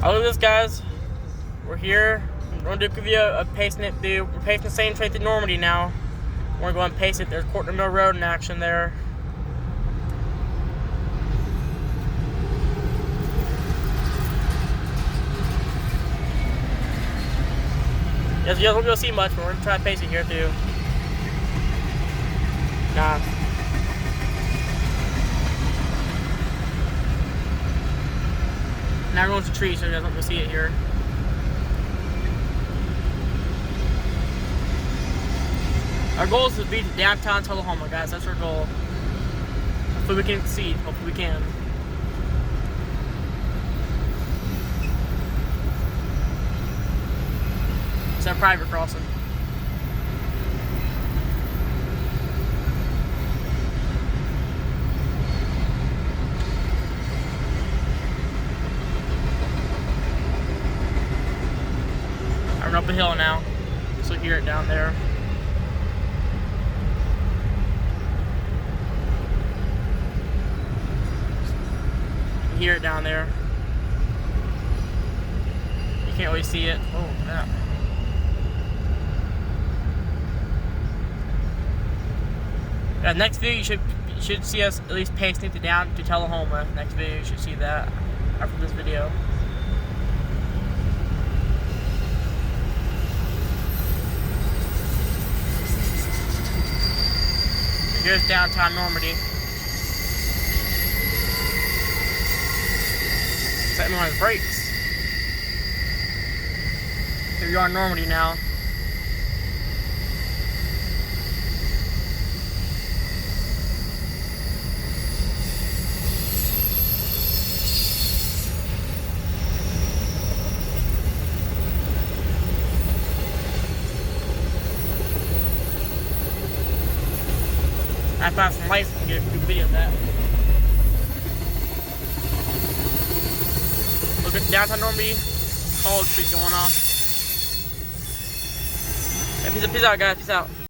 Look at this, guys. We're here. We're going to give you a pacing it through. We're pacing the same train through Normandy now. We're going to go and pace it. There's Courtney Mill Road in action there. Yes, you guys won't be able to see much, but we're going to try to pace it here too. Nah. Now we're going to the tree, so you guys won't be able to see it here. Our goal is to be downtown Tullahoma, guys. That's our goal. Hopefully we can succeed. Hopefully we can. It's our private crossing. I'm up a hill now, so hear it down there. You hear it down there. You can't really see it. Oh, yeah. Next video, you should see us at least pacing it down to Tullahoma. Next video, you should see that after this video. Here's downtown Normandy. Setting me on his brakes. Here we are in Normandy now. I found some lights and get a good video of that. Look at downtown Normandy, College Street going on. Yeah, peace out, guys. Peace out.